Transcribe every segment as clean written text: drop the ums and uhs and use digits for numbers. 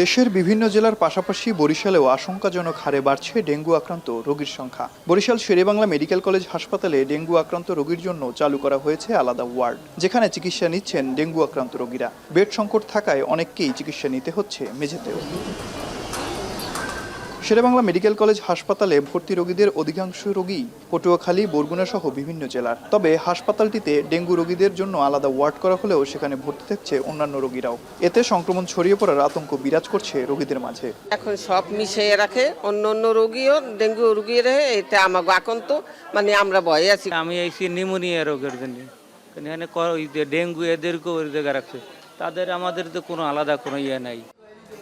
দেশের বিভিন্ন জেলার পাশাপাশি বরিশালেও আশঙ্কাজনক হারে বাড়ছে ডেঙ্গু আক্রান্ত রোগীর সংখ্যা। বরিশাল শেরেবাংলা মেডিকেল কলেজ হাসপাতালে ডেঙ্গু আক্রান্ত রোগীর জন্য চালু করা হয়েছে আলাদা ওয়ার্ড, যেখানে চিকিৎসা নিচ্ছেন ডেঙ্গু আক্রান্ত রোগীরা। বেড সংকট থাকায় অনেককেই চিকিৎসা নিতে হচ্ছে মেঝেতেও। শেরেবাংলা মেডিকেল কলেজ হাসপাতালে ভর্তি রোগীদের অধিকাংশ রোগী পটুয়াখালী, বরগুনা সহ বিভিন্ন জেলার। তবে হাসপাতালটিতে ডেঙ্গু রোগীদের জন্য আলাদা ওয়ার্ড করা হলেও সেখানে ভর্তি থাকছে অন্যান্য রোগীরাও। এতে সংক্রমণ ছড়িয়ে পড়ার আতঙ্ক বিরাজ করছে রোগীদের মাঝে। এখন সব মিশিয়ে রাখে, অন্য রোগীও ডেঙ্গু রোগী রয়ে, এটা আমাকে আক্রান্ত, মানে আমরা ভয়ে আছি। আমি আইসি নিউমোনিয়া রোগের জন্য, এখানে ডেঙ্গু এদেরকেও ওই জায়গায় রাখছে, তাদের আমাদের তো কোনো আলাদা কোনো ইয়ে নাই।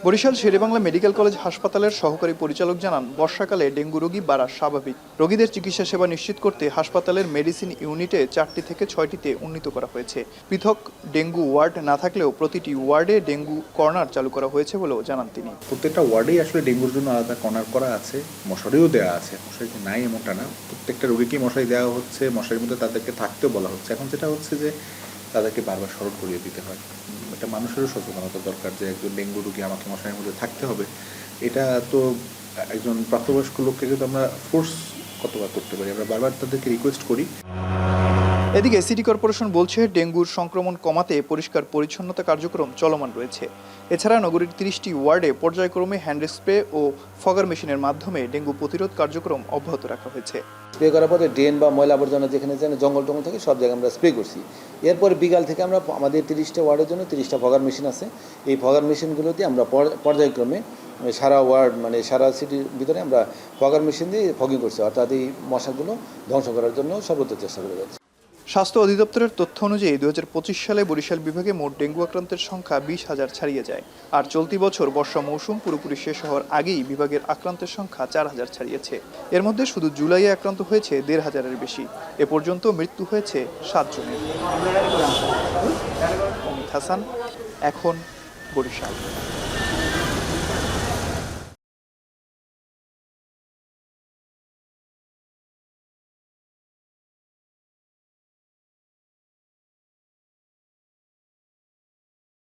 বরিশাল শেরেবাংলা মেডিকেল কলেজ হাসপাতালের সহকারী পরিচালক জানান, বর্ষাকালে ডেঙ্গু রোগী বাড়া স্বাভাবিক। রোগীদের চিকিৎসা সেবা নিশ্চিত করতে হাসপাতালের মেডিসিন ইউনিটে 4টি থেকে 6টিতে উন্নীত করা হয়েছে। পৃথক ডেঙ্গু ওয়ার্ড না থাকলেও প্রতিটি ওয়ার্ডে ডেঙ্গু কর্নার চালু করা হয়েছে বলেও জানান তিনি। প্রত্যেকটা ওয়ার্ডেই আসলে ডেঙ্গুর জন্য আলাদা কর্নার করা আছে, মশারিও দেওয়া আছে। মশারি নাই এমনটা না, প্রত্যেকটা রোগীকেই মশারি দেওয়া হচ্ছে, মশারির মধ্যে তাদেরকে থাকতেও বলা হচ্ছে। এখন যেটা হচ্ছে যে তাদেরকে বারবার স্মরণ করিয়ে দিতে হয়। এটা মানুষেরও সচেতনতা দরকার যে একজন ডেঙ্গু রোগী আমাকে মশারির মধ্যে থাকতে হবে। এটা তো একজন প্রাপ্তবয়স্ক লোককে কিন্তু আমরা ফোর্স কতবার করতে পারি, আমরা বারবার তাদেরকে রিকোয়েস্ট করি। এদিকে সিটি কর্পোরেশন বলছে, ডেঙ্গুর সংক্রমণ কমাতে পরিষ্কার পরিচ্ছন্নতা কার্যক্রম চলমান রয়েছে। এছাড়া নগরীর 30টি ওয়ার্ডে পর্যায়ক্রমে হ্যান্ড স্প্রে ও ফগার মেশিনের মাধ্যমে ডেঙ্গু প্রতিরোধ কার্যক্রম অব্যাহত রাখা হয়েছে। স্প্রে করার পরে ড্রেন বা ময়লা আবর্জনা যেখানে জঙ্গল টঙ্গল থাকে সব জায়গায় আমরা স্প্রে করছি। এরপরে বিকাল থেকে আমরা আমাদের 30টা ওয়ার্ডের জন্য 30টা ফগার মেশিন আছে। এই ফগার মেশিনগুলোতে আমরা পর্যায়ক্রমে সারা ওয়ার্ড, মানে সারা সিটির ভিতরে আমরা ফগার মেশিন দিয়ে ফগিং করছি, অর্থাৎ এই মশাগুলো ধ্বংস করার জন্য সর্বোচ্চ চেষ্টা করে যাচ্ছি। স্বাস্থ্য অধিদপ্তরের তথ্য অনুযায়ী 2025 সালে বরিশাল বিভাগে মোট ডেঙ্গু আক্রান্তের সংখ্যা 20,000 ছাড়িয়ে যায়। আর চলতি বছর বর্ষা মৌসুম পুরোপুরি শেষ হওয়ার আগেই বিভাগের আক্রান্তের সংখ্যা 4,000 ছাড়িয়েছে। এর মধ্যে শুধু জুলাইয়ে আক্রান্ত হয়েছে 1,500-এর বেশি। এ পর্যন্ত মৃত্যু হয়েছে 7 জনের। অমিত হাসান, এখন বরিশাল।